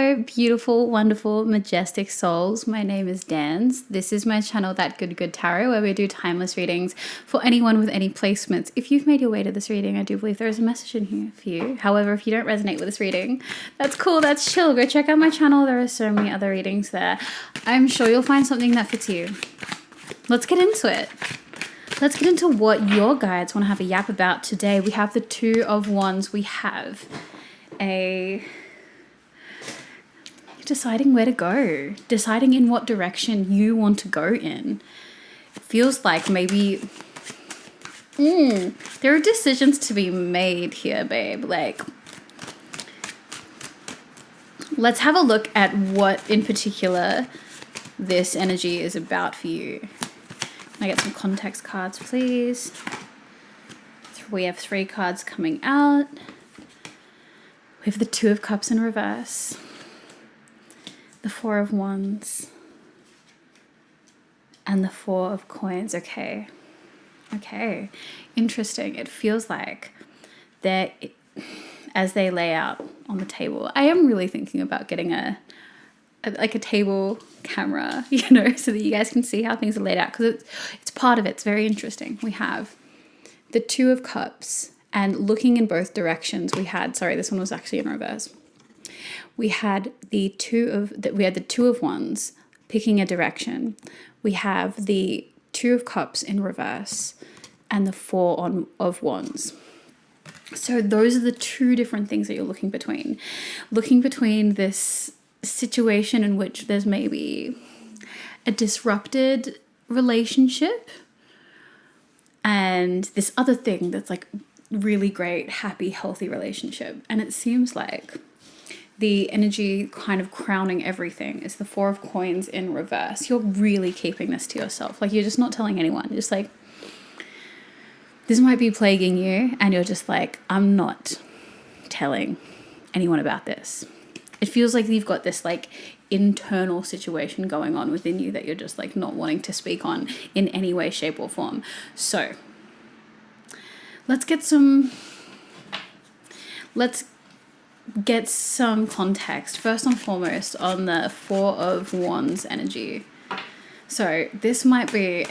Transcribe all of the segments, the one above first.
Hello, beautiful, wonderful, majestic souls. My name is Dans. This is my channel, That Good Tarot, where we do timeless readings for anyone with any placements. If you've made your way to this reading, I do believe there is a message in here for you. However, if you don't resonate with this reading, that's cool, that's chill. Go check out my channel. There are so many other readings there. I'm sure you'll find something that fits you. Let's get into it. Let's get into what your guides want to have a yap about today. We have the Two of Wands. We have deciding where to go, deciding in what direction you want to go in. It feels like maybe there are decisions to be made here, babe. Like, let's have a look at what in particular this energy is about for you. Can I get some context cards, please? We have 3 cards coming out. We have the Two of Cups in reverse, the Four of Wands, and the Four of Coins. Okay, interesting. It feels like they're, as they lay out on the table, I am really thinking about getting a table camera, you know, so that you guys can see how things are laid out, because it's part of it. It's very interesting. We have the Two of Cups, and looking in both directions, we had, sorry, this one was actually in reverse. We had the Two of Wands picking a direction. We have the Two of Cups in reverse and the Four of Wands. So those are the 2 different things that you're looking between. Looking between this situation in which there's maybe a disrupted relationship and this other thing that's like really great, happy, healthy relationship. And it seems like the energy kind of crowning everything is the Four of Coins in reverse. You're really keeping this to yourself. Like, you're just not telling anyone. You're just like, this might be plaguing you, and you're just like, I'm not telling anyone about this. It feels like you've got this like internal situation going on within you that you're just like not wanting to speak on in any way, shape, or form. So let's get some context first and foremost on the Four of Wands energy. So this might be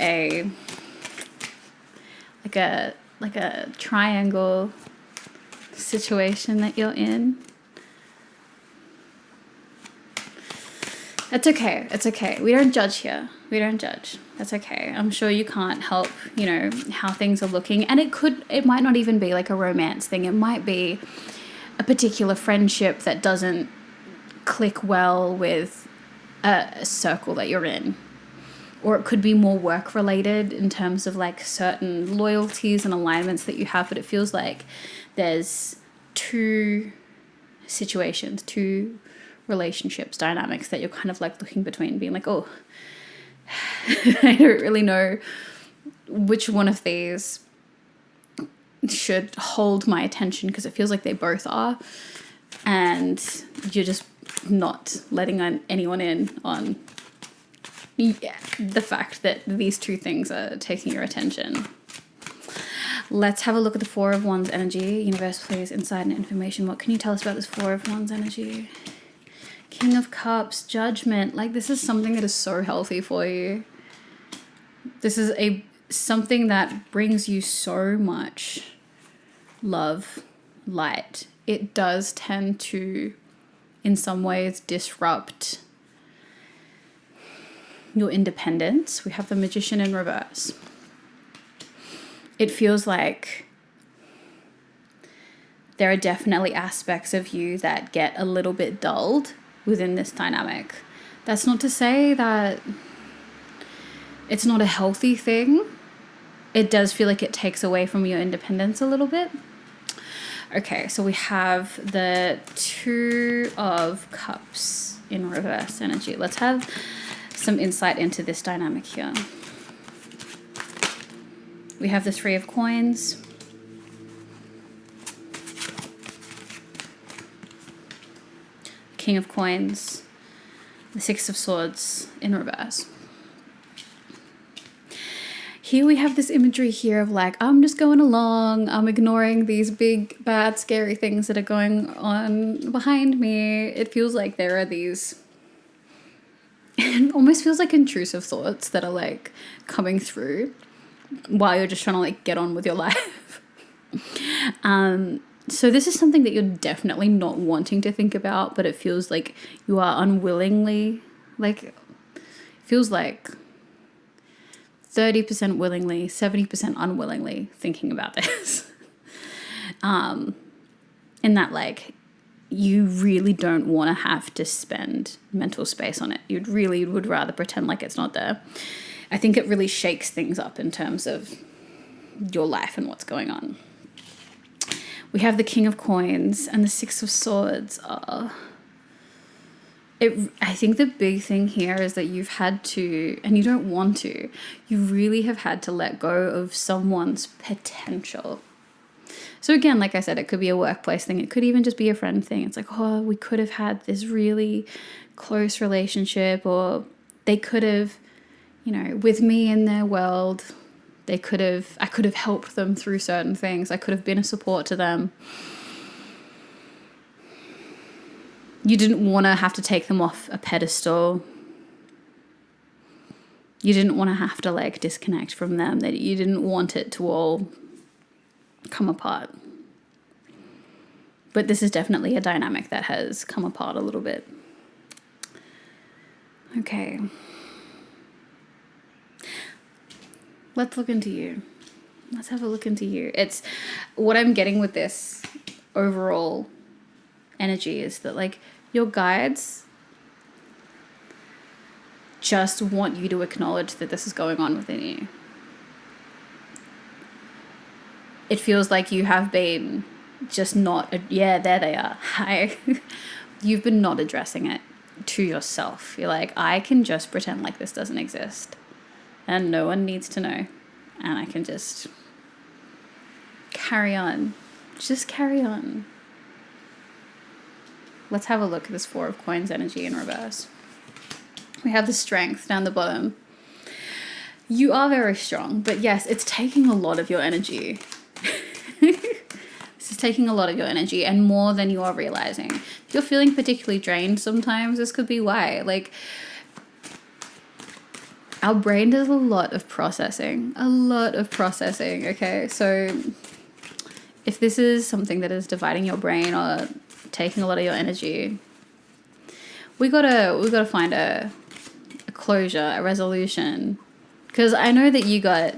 like a triangle situation that you're in. It's okay. It's okay. We don't judge here. We don't judge. That's okay. I'm sure you can't help, you know, how things are looking. And it might not even be like a romance thing. It might be a particular friendship that doesn't click well with a circle that you're in. Or it could be more work related in terms of like certain loyalties and alignments that you have. But it feels like there's 2 situations, 2 relationships, dynamics that you're kind of like looking between, being like, oh, I don't really know which one of these should hold my attention, because it feels like they both are, and you're just not letting anyone in on the fact that these 2 things are taking your attention. Let's have a look at the Four of Wands energy. Universe, please, insight and information. What can you tell us about this Four of Wands energy? King of Cups, Judgment. Like, this is something that is so healthy for you. This is something that brings you so much love, light. It does tend to, in some ways, disrupt your independence. We have the Magician in reverse. It feels like there are definitely aspects of you that get a little bit dulled within this dynamic. That's not to say that it's not a healthy thing. It does feel like it takes away from your independence a little bit. Okay, so we have the Two of Cups in reverse energy. Let's have some insight into this dynamic here. We have the Three of Coins, King of Coins, the Six of Swords in reverse. here we have this imagery here of like, I'm just going along, I'm ignoring these big, bad, scary things that are going on behind me. It feels like there are these, it almost feels like intrusive thoughts that are like coming through while you're just trying to like get on with your life. So this is something that you're definitely not wanting to think about, but it feels like you are unwillingly, like, feels like 30% willingly, 70% unwillingly thinking about this. In that, like, you really don't want to have to spend mental space on it. You really would rather pretend like it's not there. I think it really shakes things up in terms of your life and what's going on. We have the King of Coins and the Six of Swords. I think the big thing here is that you've had to, and you don't want to, you really have had to let go of someone's potential. So again, like I said, it could be a workplace thing. It could even just be a friend thing. It's like, oh, we could have had this really close relationship, or they could have, you know, with me in their world, I could have helped them through certain things. I could have been a support to them. You didn't want to have to take them off a pedestal. You didn't want to have to like disconnect from them. That you didn't want it to all come apart. But this is definitely a dynamic that has come apart a little bit. Okay. Let's look into you. Let's have a look into you. It's what I'm getting with this overall energy is that like your guides just want you to acknowledge that this is going on within you. It feels like you have been just not, yeah, there they are. Hi. You've been not addressing it to yourself. You're like, I can just pretend like this doesn't exist. And no one needs to know. And I can just carry on. Just carry on. Let's have a look at this Four of Coins energy in reverse. We have the Strength down the bottom. You are very strong, but yes, it's taking a lot of your energy. This is taking a lot of your energy and more than you are realizing. If you're feeling particularly drained sometimes, this could be why. Like, our brain does a lot of processing, okay? So if this is something that is dividing your brain or taking a lot of your energy, we gotta find a closure, a resolution. Because I know that you got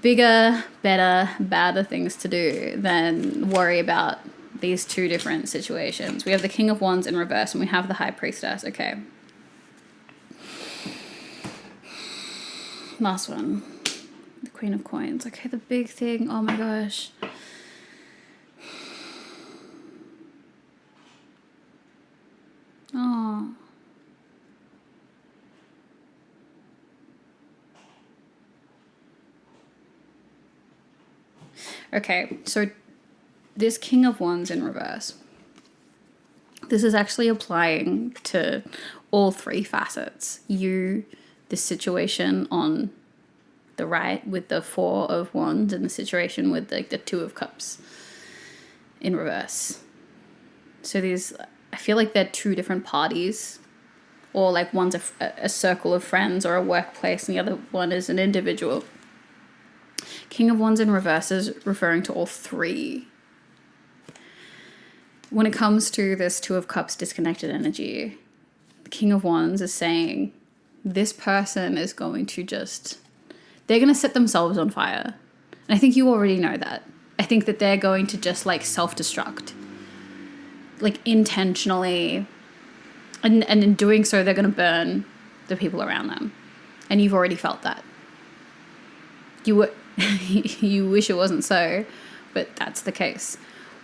bigger, better, badder things to do than worry about these two different situations. We have the King of Wands in reverse and we have the High Priestess, okay? Last one, the Queen of Coins. Okay, the big thing, oh my gosh. Oh. Okay, so this King of Wands in reverse. This is actually applying to all three facets. You, the situation on the right with the Four of Wands, and the situation with like the Two of Cups in reverse. So these, I feel like they're two different parties, or like one's a circle of friends or a workplace and the other one is an individual. King of Wands in reverse is referring to all three. When it comes to this Two of Cups disconnected energy, the King of Wands is saying this person is going to they're going to set themselves on fire. And I think you already know that. I think that they're going to just like self-destruct, like intentionally. And in doing so, they're going to burn the people around them. And you've already felt that. You wish it wasn't so, but that's the case.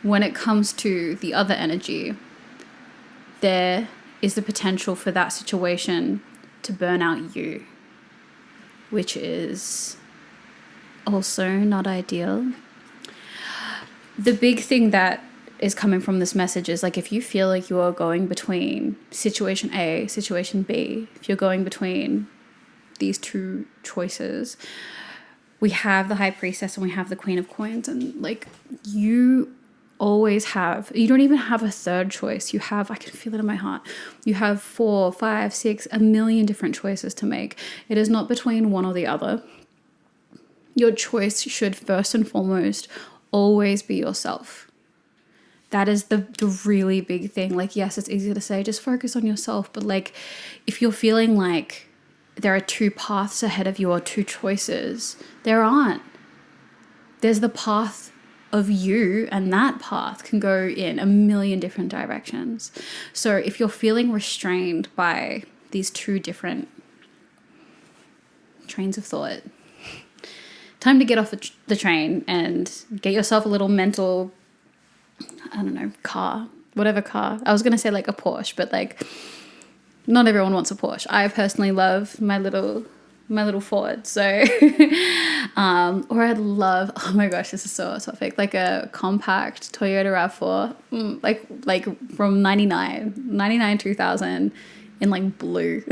When it comes to the other energy, there is the potential for that situation to burn out you, which is also not ideal. The big thing that is coming from this message is like, if you feel like you are going between situation A, situation B, if you're going between these two choices. We have the High Priestess and we have the Queen of Coins, and like you don't even have a third choice. You have, I can feel it in my heart, you have 4, 5, 6, a million different choices to make. It is not between one or the other. Your choice should first and foremost always be yourself. That is the really big thing. Like, yes, it's easy to say, just focus on yourself. But like, if you're feeling like there are two paths ahead of you or two choices, there aren't. There's the path of you, and that path can go in a million different directions. So if you're feeling restrained by these two different trains of thought, time to get off the train and get yourself a little mental, I don't know, car, whatever car. I was going to say like a Porsche, but like not everyone wants a Porsche. I personally love my little Ford. So, or I'd love, oh my gosh, this is so off topic, like a compact Toyota RAV4, like from 99, 2000 in like blue.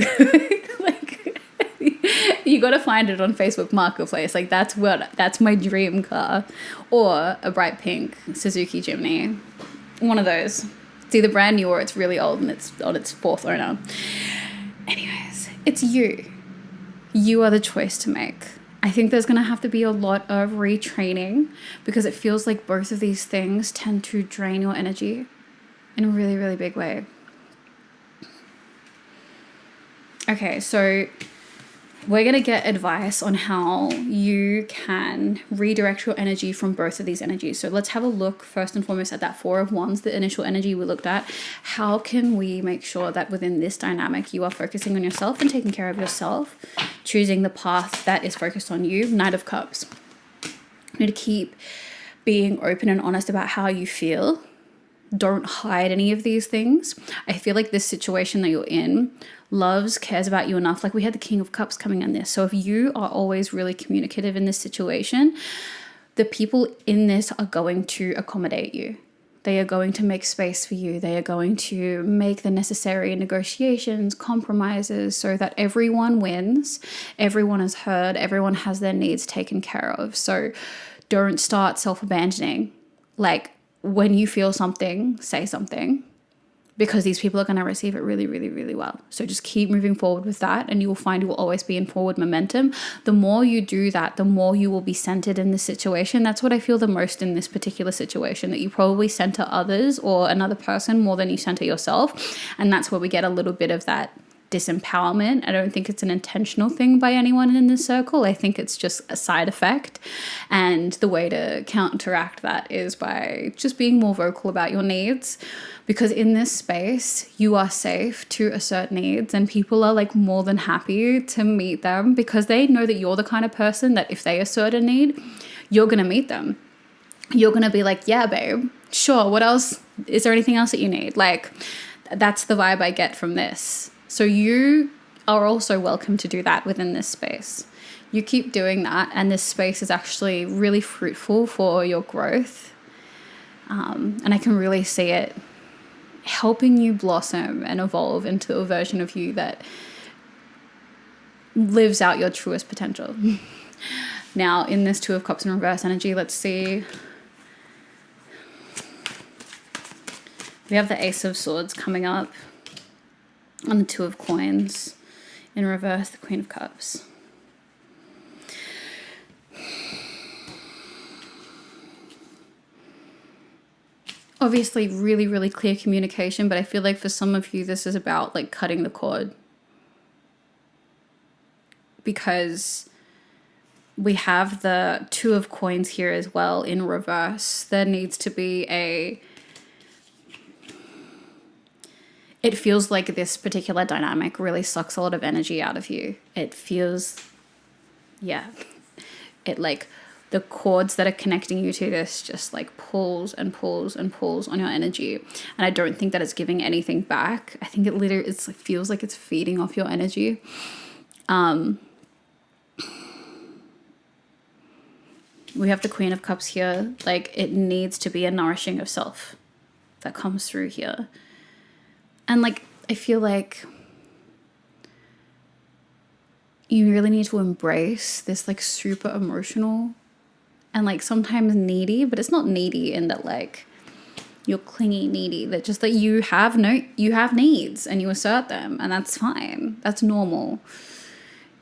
Like you got to find it on Facebook Marketplace. Like that's my dream car. Or a bright pink Suzuki Jimny. One of those. It's either brand new or it's really old and it's on its fourth owner. Anyways, it's you. You are the choice to make. I think there's going to have to be a lot of retraining because it feels like both of these things tend to drain your energy in a really, really big way. Okay, so we're going to get advice on how you can redirect your energy from both of these energies. So let's have a look first and foremost at that Four of Wands, the initial energy we looked at. How can we make sure that within this dynamic, you are focusing on yourself and taking care of yourself, choosing the path that is focused on you? Knight of Cups. You need to keep being open and honest about how you feel. Don't hide any of these things. I feel like this situation that you're in cares about you enough. Like we had the King of Cups coming in this. So if you are always really communicative in this situation, the people in this are going to accommodate you. They are going to make space for you. They are going to make the necessary negotiations, compromises so that everyone wins, everyone is heard, everyone has their needs taken care of. So don't start self-abandoning. Like when you feel something, say something, because these people are going to receive it really, really, really well. So just keep moving forward with that and you will find you will always be in forward momentum. The more you do that, the more you will be centered in this situation. That's what I feel the most in this particular situation, that you probably center others or another person more than you center yourself. And that's where we get a little bit of that disempowerment. I don't think it's an intentional thing by anyone in this circle. I think it's just a side effect. And the way to counteract that is by just being more vocal about your needs. Because in this space, you are safe to assert needs and people are like more than happy to meet them because they know that you're the kind of person that if they assert a need, you're going to meet them. You're going to be like, yeah, babe, sure. What else? Is there anything else that you need? Like, that's the vibe I get from this. So you are also welcome to do that within this space. You keep doing that and this space is actually really fruitful for your growth. And I can really see it helping you blossom and evolve into a version of you that lives out your truest potential. Now, in this Two of Cups in reverse energy, let's see. We have the Ace of Swords coming up on the Two of Coins. In reverse, the Queen of Cups. Obviously really, really clear communication, but I feel like for some of you, this is about like cutting the cord. Because we have the Two of Coins here as well in reverse. There needs to be it feels like this particular dynamic really sucks a lot of energy out of you. It feels, it like the cords that are connecting you to this just like pulls and pulls and pulls on your energy. And I don't think that it's giving anything back. I think it literally feels like it's feeding off your energy. We have the Queen of Cups here. Like it needs to be a nourishing of self that comes through here. And like, I feel like you really need to embrace this like super emotional and like sometimes needy, but it's not needy in that like you're clingy needy, that just that you have needs and you assert them, and that's fine. That's normal.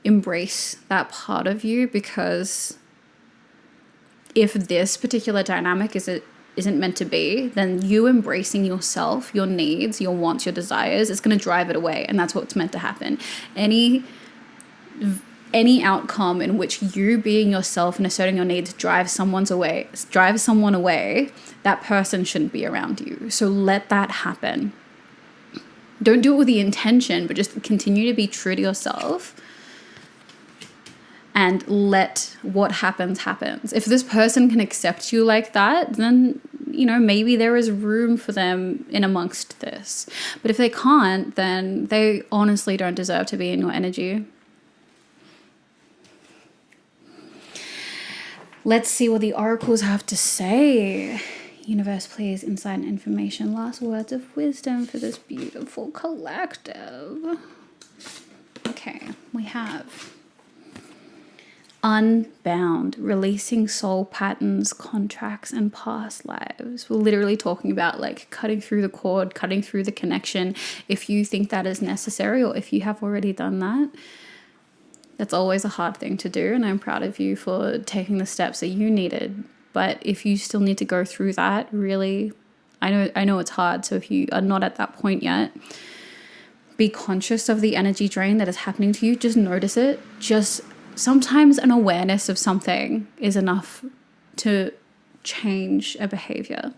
Embrace that part of you, because if this particular dynamic isn't meant to be, then you embracing yourself, your needs, your wants, your desires, it's going to drive it away, and that's what's meant to happen. Any outcome in which you being yourself and asserting your needs drives someone away, that person shouldn't be around you. So let that happen. Don't do it with the intention, but just continue to be true to yourself and let what happens. If this person can accept you like that, then, you know, maybe there is room for them in amongst this. But if they can't, then they honestly don't deserve to be in your energy. Let's see what the oracles have to say. Universe, please, insight and information. Last words of wisdom for this beautiful collective. Okay, we have unbound, releasing soul patterns, contracts, and past lives. We're literally talking about like cutting through the cord, cutting through the connection. If you think that is necessary, or if you have already done that, that's always a hard thing to do. And I'm proud of you for taking the steps that you needed. But if you still need to go through that, really, I know it's hard. So if you are not at that point yet, be conscious of the energy drain that is happening to you. Just notice it. Just sometimes an awareness of something is enough to change a behavior.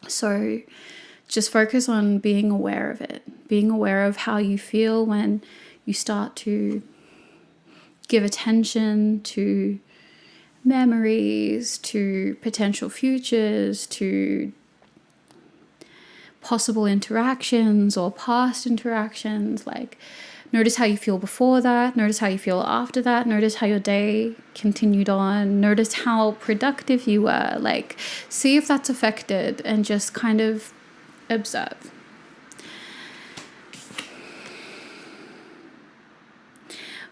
So just focus on being aware of it, being aware of how you feel when you start to give attention to memories, to potential futures, to possible interactions or past interactions. Like, notice how you feel before that. Notice how you feel after that. Notice how your day continued on. Notice how productive you were. Like, see if that's affected and just kind of observe.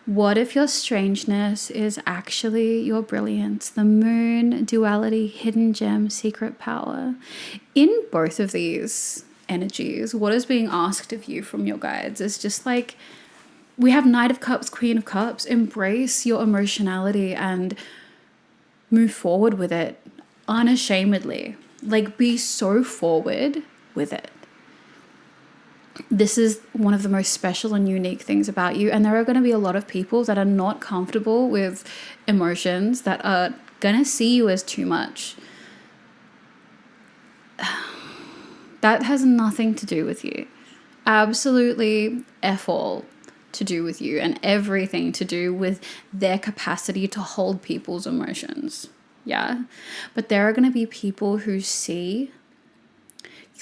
What if your strangeness is actually your brilliance? The moon, duality, hidden gem, secret power. In both of these energies, what is being asked of you from your guides is just like, we have Knight of Cups, Queen of Cups. Embrace your emotionality and move forward with it unashamedly. Like, be so forward with it. This is one of the most special and unique things about you. And there are going to be a lot of people that are not comfortable with emotions, that are going to see you as too much. That has nothing to do with you. Absolutely F all to do with you, and everything to do with their capacity to hold people's emotions. Yeah. But there are going to be people who see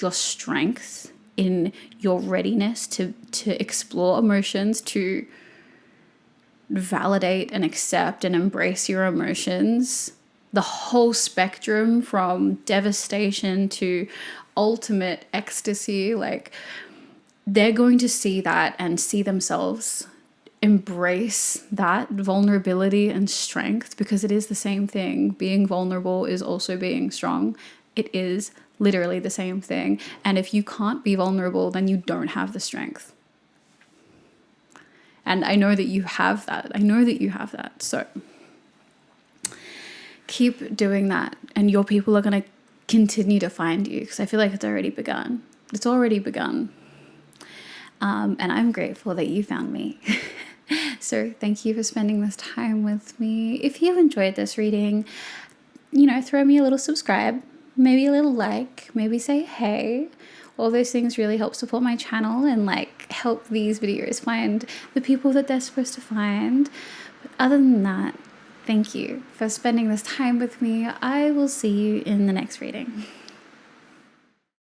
your strength in your readiness to explore emotions, to validate and accept and embrace your emotions, the whole spectrum from devastation to ultimate ecstasy. Like, they're going to see that and see themselves embrace that vulnerability and strength, because it is the same thing. Being vulnerable is also being strong. It is literally the same thing. And if you can't be vulnerable, then you don't have the strength. And I know that you have that. So keep doing that. And your people are going to continue to find you, because I feel like it's already begun. It's already begun. And I'm grateful that you found me. So thank you for spending this time with me. If you enjoyed this reading, throw me a little subscribe, maybe a little like, maybe say hey. All those things really help support my channel and help these videos find the people that they're supposed to find. But other than that, thank you for spending this time with me. I will see you in the next reading.